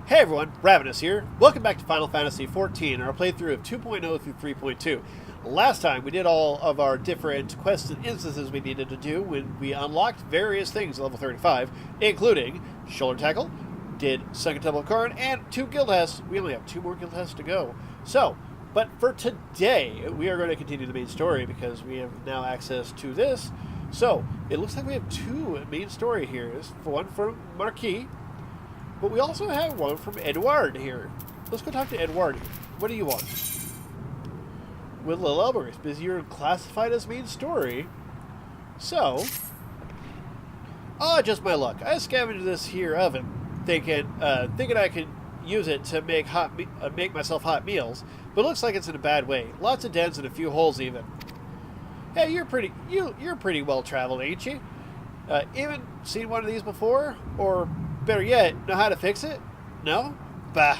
Hey everyone, Ravinous here. Welcome back to Final Fantasy XIV, our playthrough of 2.0 through 3.2. Last time we did all of our different quests and instances we needed to do when we unlocked various things at level 35, including Shoulder Tackle, did Second Temple of Karn, and 2 guild tests. We only have 2 more guild tests to go. But for today, we are going to continue the main story because we have now access to this. So, it looks like we have 2 main story here. One from Marquis, but we also have one from Edward here. Let's go talk to Edward. What do you want? With Lil Elber's busy, you're classified as main story. So, just my luck. I scavenged this here oven, thinking I could use it to make make myself hot meals. But it looks like it's in a bad way. Lots of dents and a few holes even. Hey, you're pretty well traveled, ain't you? Even seen one of these before? Or better yet, know how to fix it? No? Bah.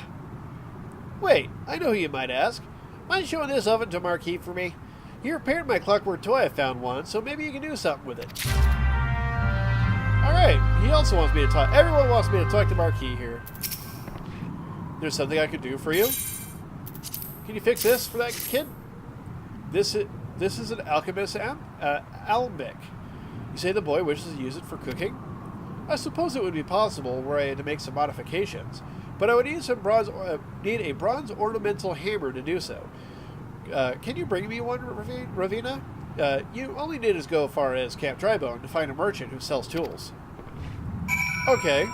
Wait, I know who you might ask. Mind showing this oven to Marquis for me? He repaired my clockwork toy I found once, so maybe you can do something with it. Alright, he also wants me to talk. Everyone wants me to talk to Marquis here. There's something I could do for you? Can you fix this for that kid? This is an alchemist alembic. You say the boy wishes to use it for cooking? I suppose it would be possible were I to make some modifications, but I would need need a bronze ornamental hammer to do so. Can you bring me one, Ravina? You only need to go as far as Camp Drybone to find a merchant who sells tools. Okay,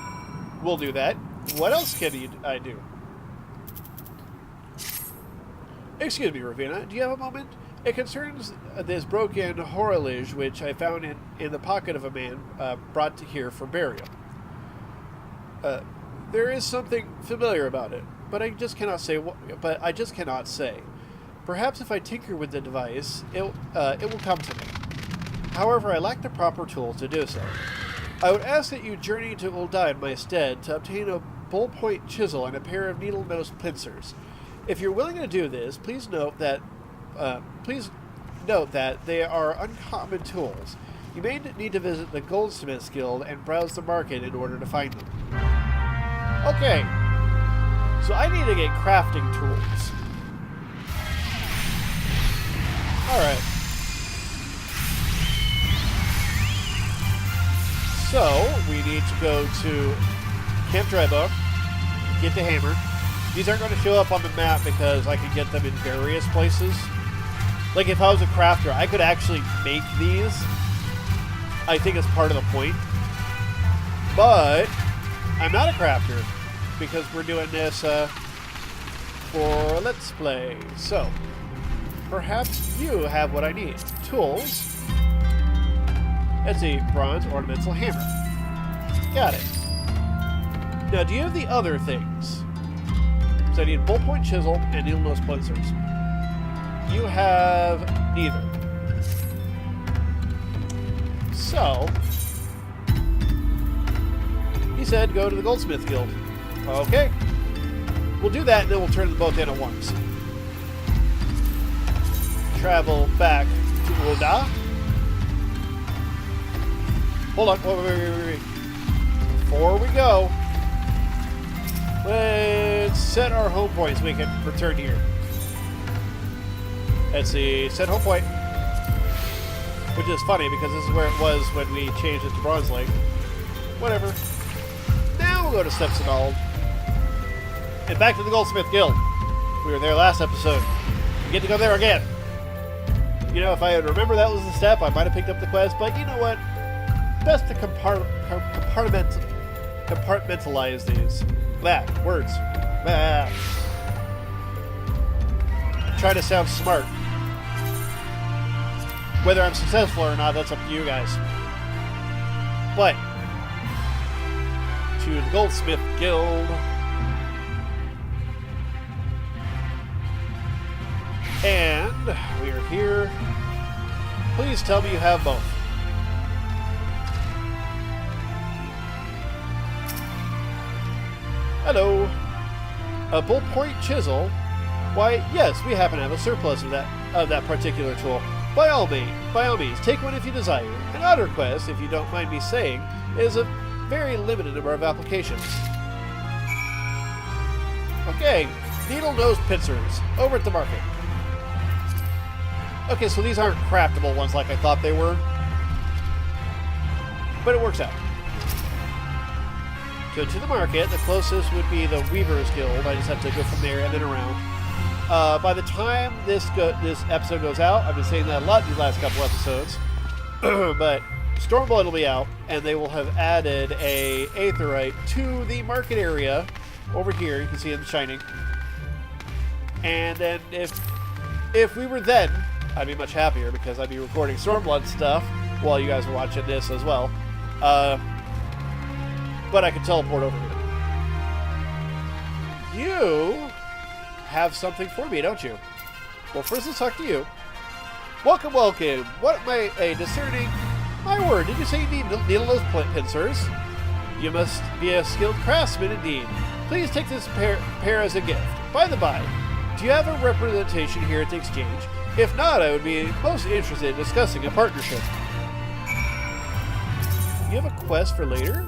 we'll do that. What else can I do? Excuse me, Ravina, do you have a moment? It concerns this broken horologe which I found in the pocket of a man brought here for burial. There is something familiar about it, but I just cannot say. Perhaps if I tinker with the device, it will come to me. However, I lack the proper tools to do so. I would ask that you journey to Ul'dah in my stead to obtain a ballpoint chisel and a pair of needle-nose pincers. If you're willing to do this, please note that they are uncommon tools. You may need to visit the Goldsmiths Guild and browse the market in order to find them. Okay, so I need to get crafting tools. Alright. So, we need to go to Camp Drybone, get the hammer. These aren't going to show up on the map because I can get them in various places. Like, if I was a crafter, I could actually make these. I think it's part of the point. But I'm not a crafter because we're doing this for Let's Play. So, perhaps you have what I need. Tools. That's a bronze ornamental hammer. Got it. Now, do you have the other things? So I need a ballpoint chisel and needle-nose pincers. You have neither. So, he said go to the Goldsmith Guild. Okay. We'll do that and then we'll turn them both in at once. Travel back to Ul'dah. Hold on. Wait. Before we go, let's set our home point so we can return here. Let's see, set home point. Which is funny because this is where it was when we changed it to Bronze Lake. Whatever. Now we'll go to Stephenwald. And back to the Goldsmith Guild. We were there last episode. We get to go there again. You know, if I had remembered that was the step, I might have picked up the quest, but you know what? Best to compartmentalize these. Words. Try to sound smart. Whether I'm successful or not, that's up to you guys. But, to the Goldsmith Guild. And we are here. Please tell me you have both. Hello. A ballpoint chisel? Why, yes, we happen to have a surplus of that particular tool. By all means, take one if you desire. An otter quest, if you don't mind me saying, is a very limited number of applications. Okay, needle nose pincers over at the market. Okay, so these aren't craftable ones like I thought they were, but it works out. Go to the market. The closest would be the Reavers Guild. I just have to go from there and then around. By the time this episode goes out, I've been saying that a lot these last couple episodes, but Stormblood will be out, and they will have added a Aetherite to the market area over here. You can see it shining. And then if we were then, I'd be much happier because I'd be recording Stormblood stuff while you guys are watching this as well. But I could teleport over here. You have something for me, don't you? Well, first let's talk to you. Welcome, welcome. What am I, a discerning... My word, did you say you need needle nose pincers? You must be a skilled craftsman indeed. Please take this pair as a gift. By the by, do you have a representation here at the exchange? If not, I would be most interested in discussing a partnership. You have a quest for later?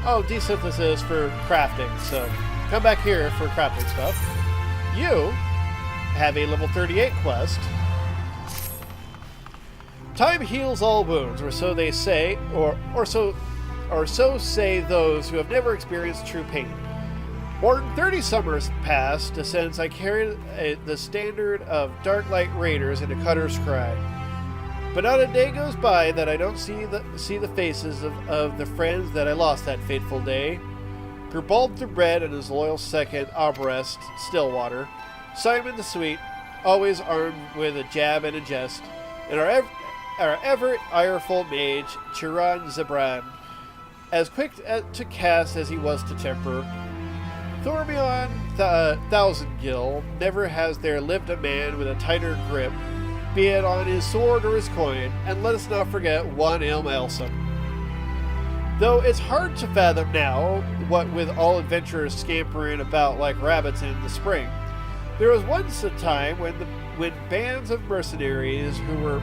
Oh, desynthesis for crafting, so come back here for crafting stuff. You have a level 38 quest. Time heals all wounds, or so they say, or so say those who have never experienced true pain. More than 30 summers passed since I carried the standard of Darklight Raiders into Cutter's Cry. But not a day goes by that I don't see the faces of the friends that I lost that fateful day. Gerbald the Red and his loyal second, Arborest Stillwater. Simon the Sweet, always armed with a jab and a jest. And our ever ireful mage, Chiron Zebran, as quick to cast as he was to temper. Thormion Thousandgill, never has there lived a man with a tighter grip, be it on his sword or his coin, and let us not forget one Ilm Elson. Though it's hard to fathom now, what with all adventurers scampering about like rabbits in the spring, there was once a time when bands of mercenaries who were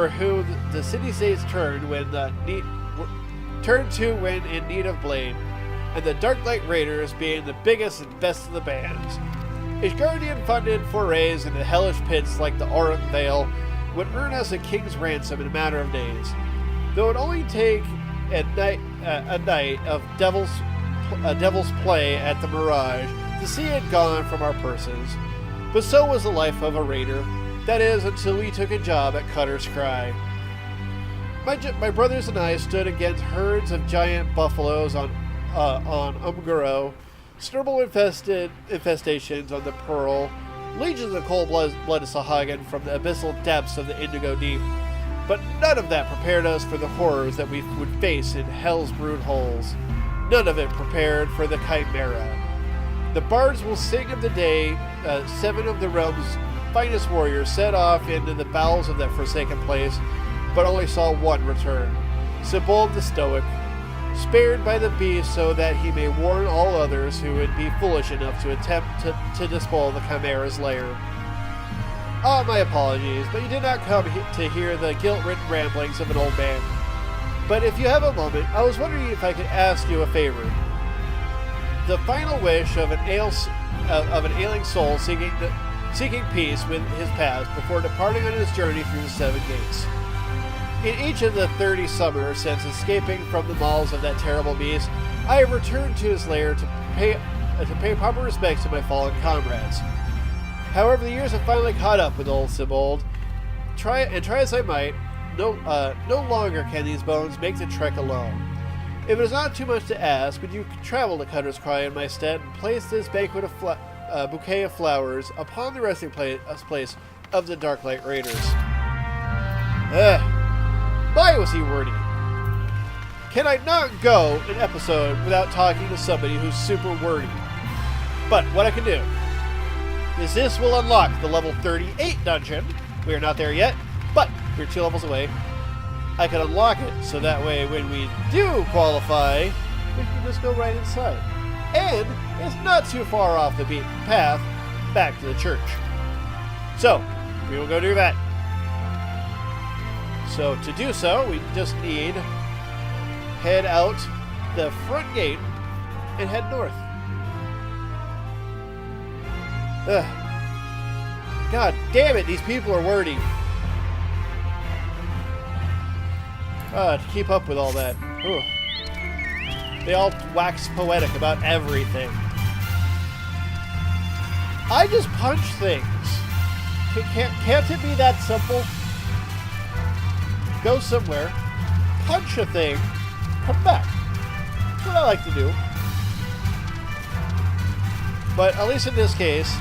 who the city-states turned to when in need of blade, and the Darklight Raiders being the biggest and best of the bands. Ishgardian-funded forays into hellish pits like the Auran Vale would earn us a king's ransom in a matter of days, though it only take a night of devil's play at the Mirage to see it gone from our purses. But so was the life of a raider, that is, until we took a job at Cutter's Cry. My brothers and I stood against herds of giant buffaloes on Umgaro, Sturble infestations on the Pearl, legions of cold-blooded Sahagin from the abyssal depths of the Indigo Deep, but none of that prepared us for the horrors that we would face in Hell's brood holes. None of it prepared for the Chimera. The bards will sing of the day. 7 of the realm's finest warriors set off into the bowels of that forsaken place, but only saw one return. Sibold the Stoic, spared by the beast so that he may warn all others who would be foolish enough to attempt to despoil the Chimera's lair. Ah, my apologies, but you did not come to hear the guilt-ridden ramblings of an old man. But if you have a moment, I was wondering if I could ask you a favor. The final wish of an ailing soul seeking peace with his past before departing on his journey through the 7 gates. In each of the 30 summers since escaping from the maws of that terrible beast, I have returned to his lair to pay proper respects to my fallen comrades. However, the years have finally caught up with old Sibold. Try as I might, no longer can these bones make the trek alone. If it is not too much to ask, would you travel to Cutter's Cry in my stead and place this bouquet of flowers upon the resting place of the Darklight Raiders? Why was he wordy? Can I not go an episode without talking to somebody who's super wordy? But what I can do is this will unlock the level 38 dungeon. We are not there yet, but we're 2 levels away. I can unlock it so that way when we do qualify, we can just go right inside. And it's not too far off the beaten path back to the church. So, we will go do that. So to do so, we just need head out the front gate and head north. Ugh. God damn it, these people are wordy. To keep up with all that. Ooh. They all wax poetic about everything. I just punch things. Can't it be that simple? Go somewhere, punch a thing, come back. That's what I like to do. But at least in this case,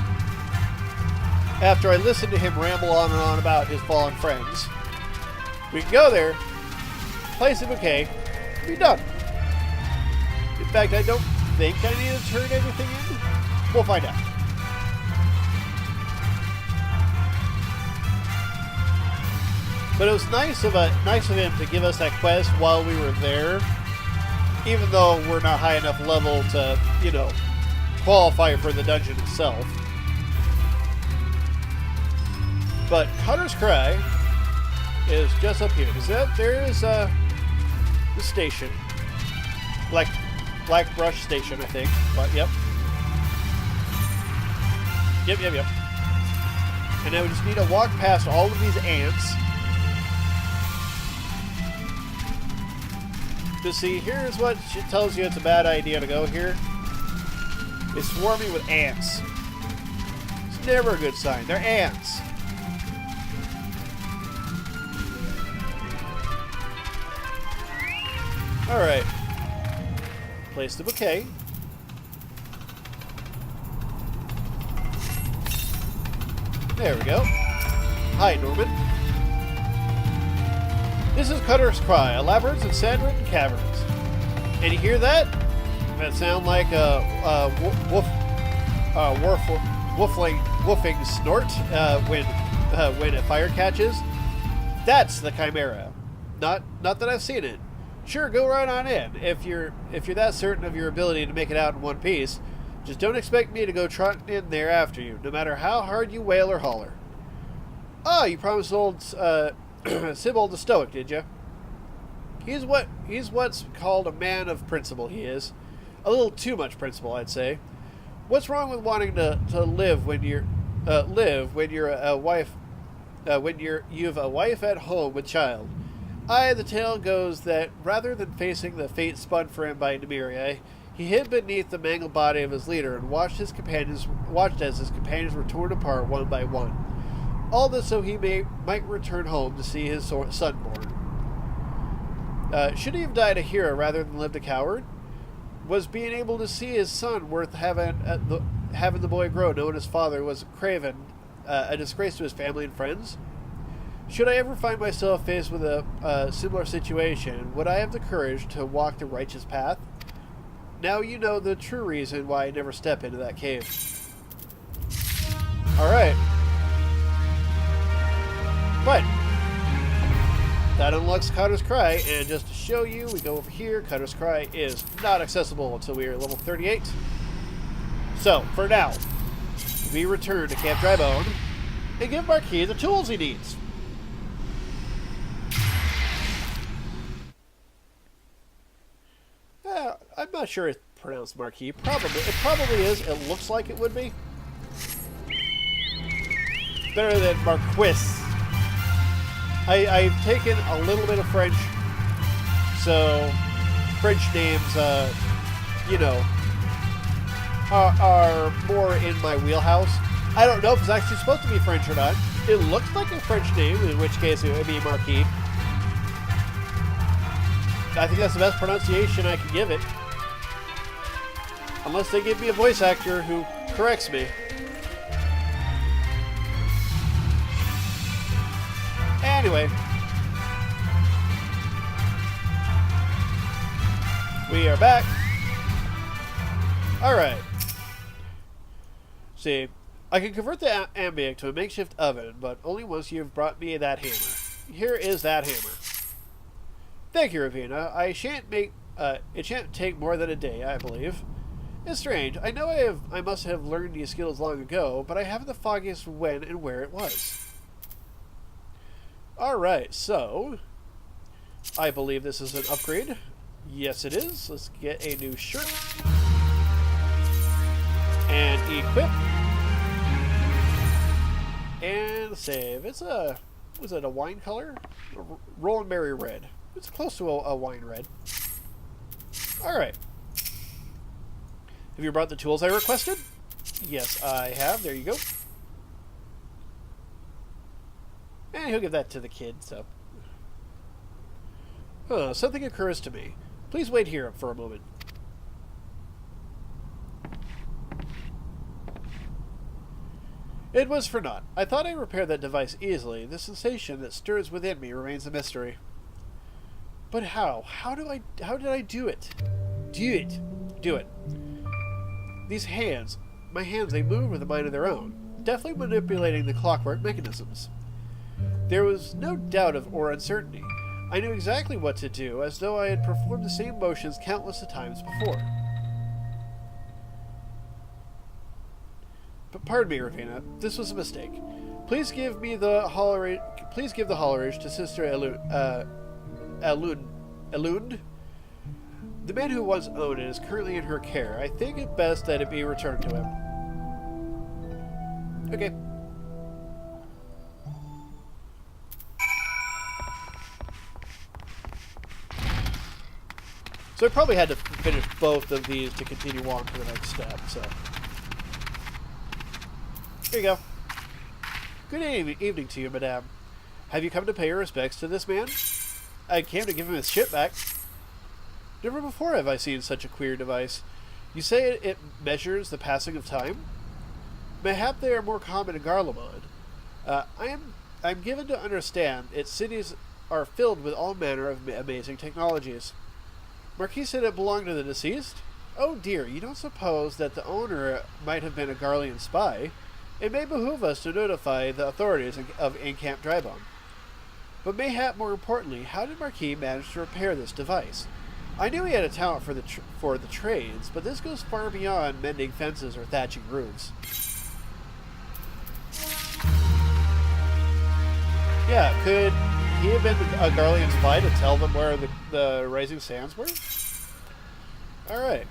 after I listen to him ramble on and on about his fallen friends, we can go there, place a bouquet, and be done. In fact, I don't think I need to turn everything in. We'll find out. But it was nice of him to give us that quest while we were there, even though we're not high enough level to, you know, qualify for the dungeon itself. But Cutter's Cry is just up here. There is the station, Black Brush Station, I think. But yep. Yep. And now we just need to walk past all of these ants. To see, here's what tells you it's a bad idea to go here. It's swarming with ants. It's never a good sign. They're ants. Alright. Place the bouquet. There we go. Hi, Norman. This is Cutter's Cry, a labyrinth of sand-ridden caverns. And you hear that? That sound like a woofing snort when a fire catches. That's the Chimera. Not that I've seen it. Sure, go right on in. If you're that certain of your ability to make it out in one piece, just don't expect me to go trotting in there after you, no matter how hard you wail or holler. Oh, you promised old Sybil the Stoic, did you? He's what's called a man of principle. He is a little too much principle, I'd say. What's wrong with wanting to live when you're a wife when you've a wife at home with child? The tale goes that rather than facing the fate spun for him by Nymeria, he hid beneath the mangled body of his leader and watched as his companions were torn apart one by one. All this so he might return home to see his son born. Should he have died a hero rather than lived a coward? Was being able to see his son worth having the boy grow, knowing his father was a craven, a disgrace to his family and friends? Should I ever find myself faced with a similar situation, would I have the courage to walk the righteous path? Now you know the true reason why I never step into that cave. Alright. But that unlocks Cutter's Cry, and just to show you, we go over here. Cutter's Cry is not accessible until we are level 38. So, for now, we return to Camp Drybone and give Marquis the tools he needs. I'm not sure it's pronounced Marquis. It probably is. It looks like it would be. Better than Marquis. I've taken a little bit of French, so French names, you know, are more in my wheelhouse. I don't know if it's actually supposed to be French or not. It looks like a French name, in which case it would be Marquis. I think that's the best pronunciation I can give it. Unless they give me a voice actor who corrects me. Anyway. We are back. Alright. See, I can convert the ambient to a makeshift oven, but only once you've brought me that hammer. Here is that hammer. Thank you, Ravina. It shan't take more than a day, I believe. It's strange. I know I must have learned these skills long ago, but I haven't the foggiest when and where it was. Alright, so I believe this is an upgrade. Yes, it is. Let's get a new shirt. And equip. And save. It's a... Was it a wine color? Rolling berry red. It's close to a wine red. Alright. Have you brought the tools I requested? Yes, I have. There you go. And he'll give that to the kid, so... something occurs to me. Please wait here for a moment. It was for naught. I thought I repaired that device easily. The sensation that stirs within me remains a mystery. But how? How did I do it? Do it. These hands, my hands, they move with a mind of their own, deftly manipulating the clockwork mechanisms. There was no doubt or uncertainty. I knew exactly what to do, as though I had performed the same motions countless of times before. But pardon me, Ravina. This was a mistake. Please give the hollerage to Sister Elund. The man who once owned it is currently in her care. I think it best that it be returned to him. Okay. So I probably had to finish both of these to continue on to the next step, so... Here you go. Good evening to you, madame. Have you come to pay your respects to this man? I came to give him his ship back. Never before have I seen such a queer device. You say it measures the passing of time? Mayhap they are more common in Garlemald. I'm given to understand its cities are filled with all manner of amazing technologies. Marquis said it belonged to the deceased? Oh dear, you don't suppose that the owner might have been a Garlean spy? It may behoove us to notify the authorities in Camp Drybone. But mayhap more importantly, how did Marquis manage to repair this device? I knew he had a talent for the trades, but this goes far beyond mending fences or thatching roofs. Yeah, could he have been a Garlean spy to tell them where the Rising Sands were? Alright.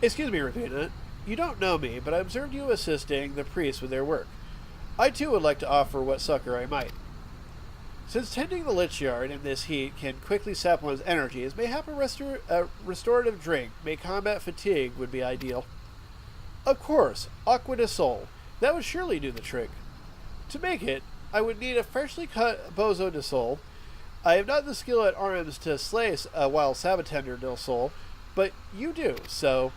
Excuse me, Ravina. You don't know me, but I observed you assisting the priests with their work. I too would like to offer what succor I might. Since tending the lich yard in this heat can quickly sap one's energies, mayhap a restorative drink made combat fatigue would be ideal. Of course, Aqua de Sol. That would surely do the trick. To make it, I would need a freshly cut Bozo de Sol. I have not the skill at arms to slay a wild Sabatender del Sol, but you do, so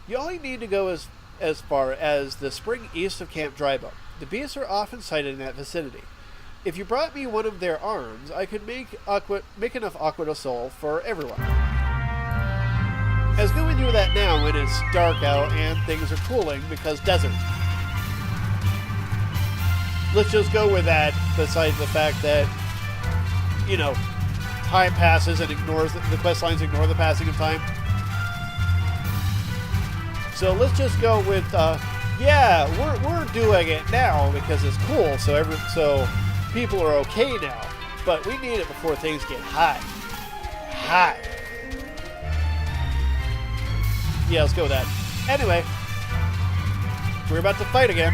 you only need to go as far as the spring east of Camp Drybone. The beasts are often sighted in that vicinity. If you brought me one of their arms, I could make enough Aqua de Sol for everyone. As good with you that now when it's dark out and things are cooling because desert. Let's just go with that, besides the fact that, you know, time passes and the quest lines ignore the passing of time. So let's just go with, yeah, we're doing it now because it's cool, so people are okay now. But we need it before things get hot. Hot. Yeah, let's go with that. Anyway, we're about to fight again.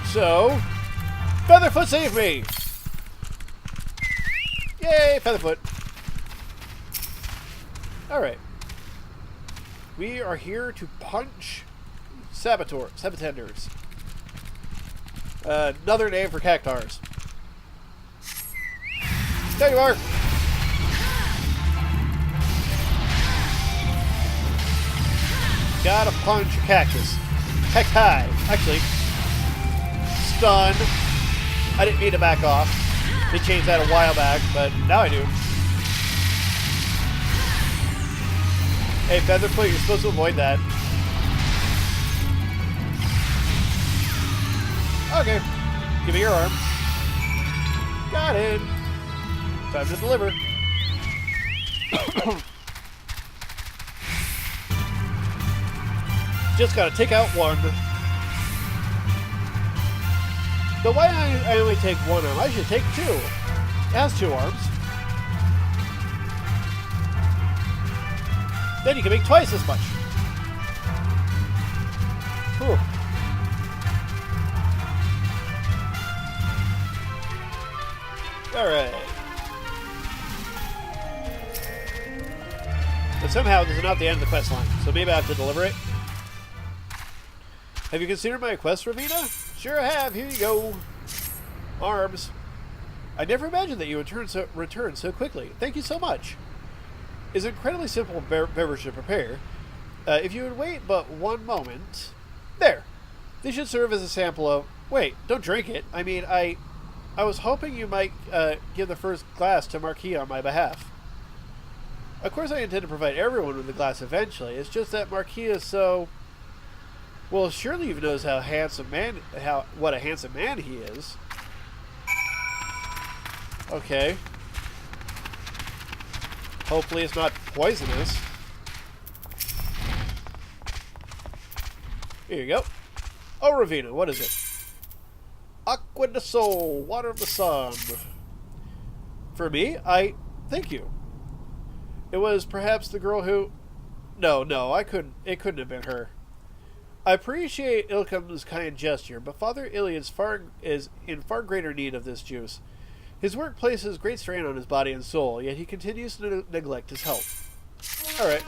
So, Featherfoot save me! Yay, Featherfoot. Alright. We are here to punch Sabatenders. Another name for cactars. There you are! Gotta punch a cactus. Cacti. Actually, stun. I didn't mean to back off. They changed that a while back, but now I do. Hey, Featherfoot, you're supposed to avoid that. Okay. Give me your arm. Got it. Time to deliver. Just gotta take out one. So why I only take one arm? I should take two. It has two arms. Then you can make twice as much. Alright. But somehow this is not the end of the quest line, so maybe I have to deliver it. Have you considered my request, Ravina? Sure I have. Here you go. Arms. I never imagined that you would return so quickly. Thank you so much. It's an incredibly simple beverage to prepare. If you would wait but one moment... There! This should serve as a sample of... Wait, don't drink it. I mean, I was hoping you might give the first glass to Marquis on my behalf. Of course I intend to provide everyone with a glass eventually. It's just that Marquis is so... Well, surely you've noticed what a handsome man he is. Okay. Hopefully it's not poisonous. Here you go. Oh, Ravina, what is it? Aqua de Sol, water of the sun. For me? Thank you. It was perhaps the girl who... No, it couldn't have been her. I appreciate Ilkum's kind gesture, but Father Iliad is in far greater need of this juice. His work places great strain on his body and soul, yet he continues to neglect his health. Alright.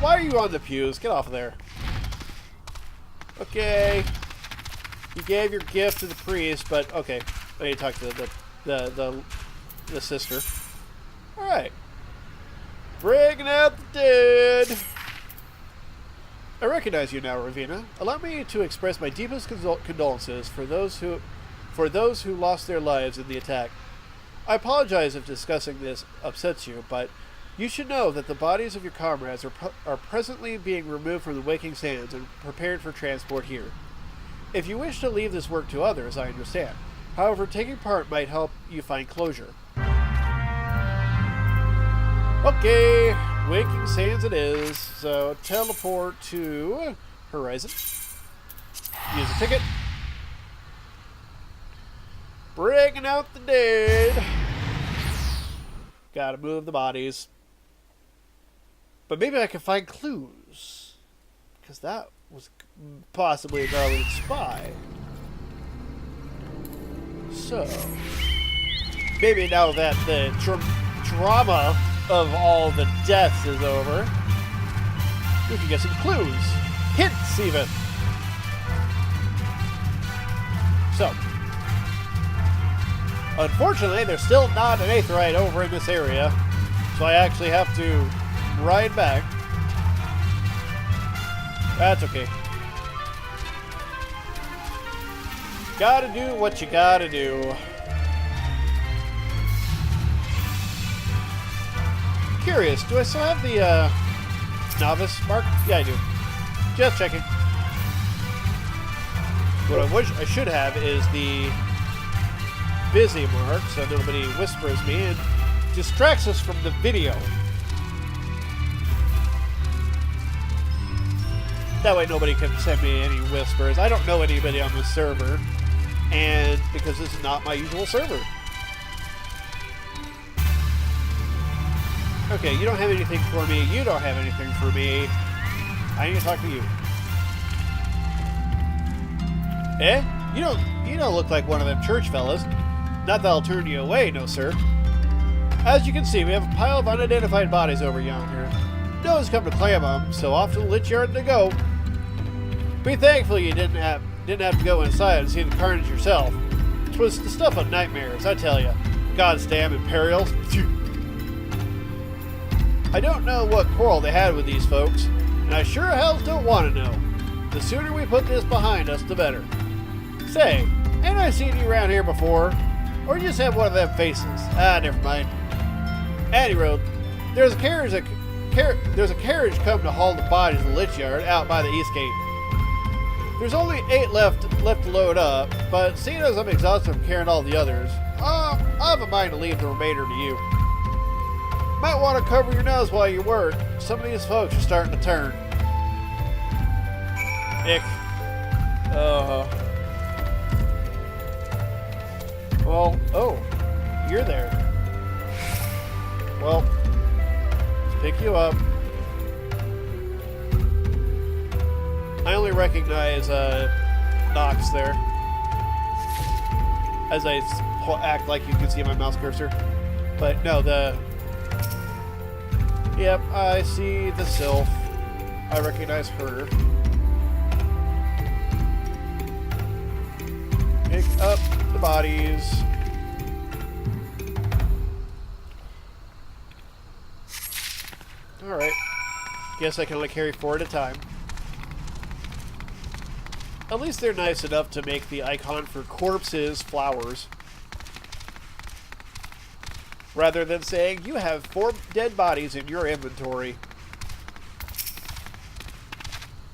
Why are you on the pews? Get off of there. Okay. You gave your gift to the priest, but okay. I need to talk to the sister. Alright. Bringing out the dead. I recognize you now, Ravina. Allow me to express my deepest condolences for those who lost their lives in the attack. I apologize if discussing this upsets you, but you should know that the bodies of your comrades are presently being removed from the Waking Sands and prepared for transport here. If you wish to leave this work to others, I understand. However, taking part might help you find closure. Okay, Waking Sands it is. So, teleport to Horizon. Use a ticket. Bringing out the dead. Gotta move the bodies. But maybe I can find clues. Because that was possibly a Garland spy. So, maybe now that the drama of all the deaths is over, we can get some clues. Hints, even. So, unfortunately, there's still not an Aetheryte over in this area, so I actually have to ride back. That's okay. Gotta do what you gotta do. Curious, do I still have the novice mark? Yeah, I do. Just checking. What I should have is the busy mark, so nobody whispers me and distracts us from the video. That way nobody can send me any whispers. I don't know anybody on this server, and because this is not my usual server. Okay, you don't have anything for me. You don't have anything for me. I need to talk to you. Eh? You don't look like one of them church fellas. Not that I'll turn you away, no sir. As you can see, we have a pile of unidentified bodies over yonder. No one's come to claim them, so off to the lich yard to go. Be thankful you didn't have to go inside and see the carnage yourself. 'Twas the stuff of nightmares, I tell you. God's damn Imperials. I don't know what quarrel they had with these folks, and I sure hell don't want to know. The sooner we put this behind us, the better. Say, ain't I seen you around here before? Or you just have one of them faces? Ah, never mind. Anyway, there's a carriage come to haul the bodies of the lich yard out by the east gate. There's only 8 left to load up, but seeing as I'm exhausted from carrying all the others, I have a mind to leave the remainder to you. Might want to cover your nose while you work. Some of these folks are starting to turn. Ick. Well, oh, you're there. Well, let's pick you up. I only recognize knocks there. As I act like you can see my mouse cursor. But no, the... Yep, I see the sylph. I recognize her. Pick up the bodies. Alright. Guess I can only carry 4 at a time. At least they're nice enough to make the icon for corpses flowers. Rather than saying, you have 4 dead bodies in your inventory.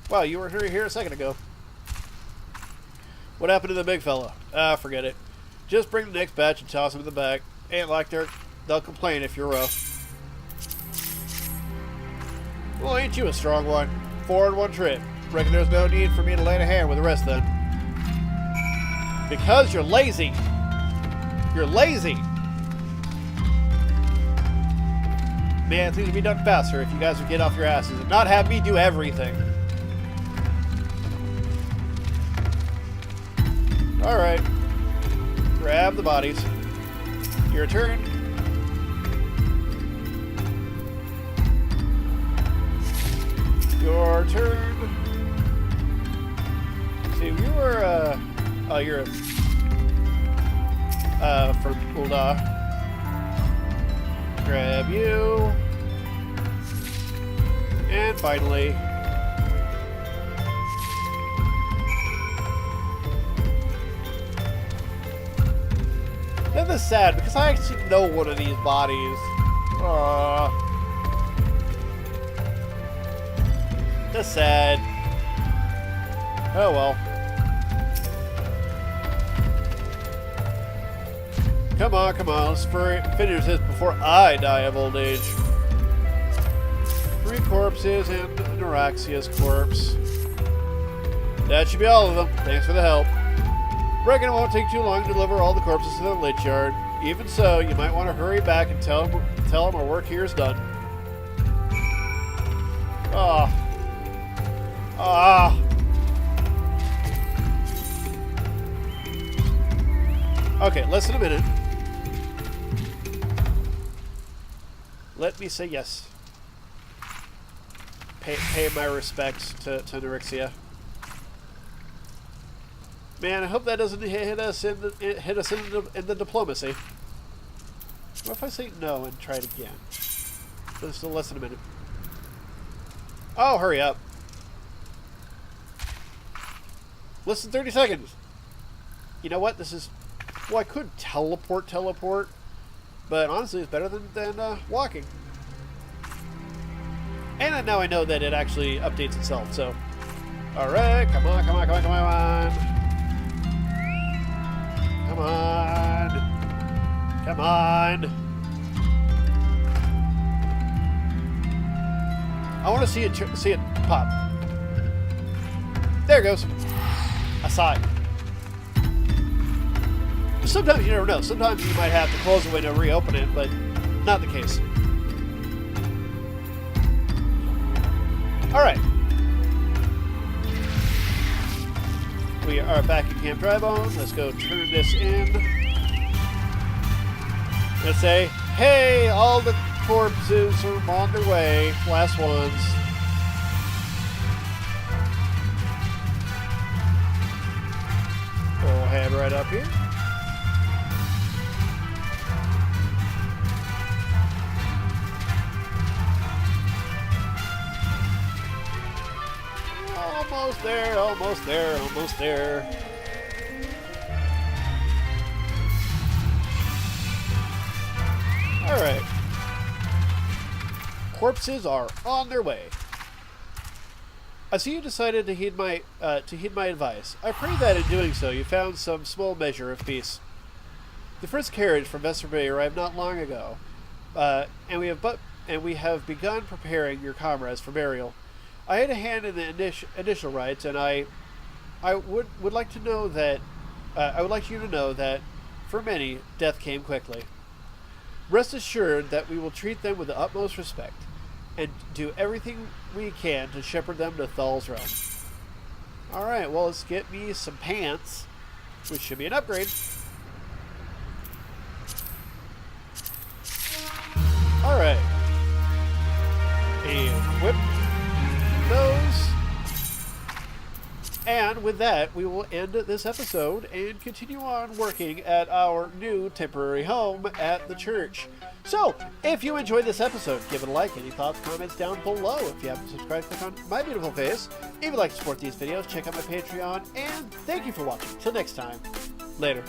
Wow, you were here a second ago. What happened to the big fella? Ah, forget it. Just bring the next batch and toss them in the back. Ain't like they'll complain if you're rough. Well, ain't you a strong one? 4 in one trip. Reckon there's no need for me to lend a hand with the rest then. Because you're lazy. You're lazy. Man, things would be done faster if you guys would get off your asses and not have me do everything. Alright. Grab the bodies. Your turn. Your turn. See, you were, oh, you're for Ulda. Grab you. And finally... This is sad, because I actually know one of these bodies. That's sad. Oh well. Come on, come on. Let's finish this before I die of old age. 3 corpses and Neuraxia's corpse. That should be all of them. Thanks for the help. Reckon it won't take too long to deliver all the corpses to the lich yard. Even so, you might want to hurry back and tell them our work here is done. Ah. Ah. Okay, less than a minute. Let me say yes. Pay my respects to Neuraxia. Man, I hope that doesn't hit us in the diplomacy. What if I say no and try it again? There's still less than a minute. Oh, hurry up. Less than 30 seconds. You know what? This is... Well, I could teleport. But honestly, it's better than walking. And now I know that it actually updates itself, so... Alright, come on. Come on. I want to see it pop. There it goes. I saw it. Sometimes you never know. Sometimes you might have to close the window, reopen it, but not the case. Alright. We are back at Camp Drybone. Let's go turn this in. Let's say, hey, all the corpses are on their way. Last ones. We'll head right up here. Almost there. Alright. Corpses are on their way. I see you decided to heed my advice. I pray that in doing so you found some small measure of peace. The first carriage from Vesterby arrived not long ago, and we have begun preparing your comrades for burial. I had a hand in the initial rites, and I would like to know that I would like you to know that for many, death came quickly. Rest assured that we will treat them with the utmost respect, and do everything we can to shepherd them to Thal's realm. Alright, well, let's get me some pants, which should be an upgrade. Alright. Equip those. And with that, we will end this episode and continue on working at our new temporary home at the church. So, if you enjoyed this episode, give it a like. Any thoughts, comments down below. If you haven't subscribed, click on my beautiful face. If you'd like to support these videos, check out my Patreon. And thank you for watching. Till next time, later.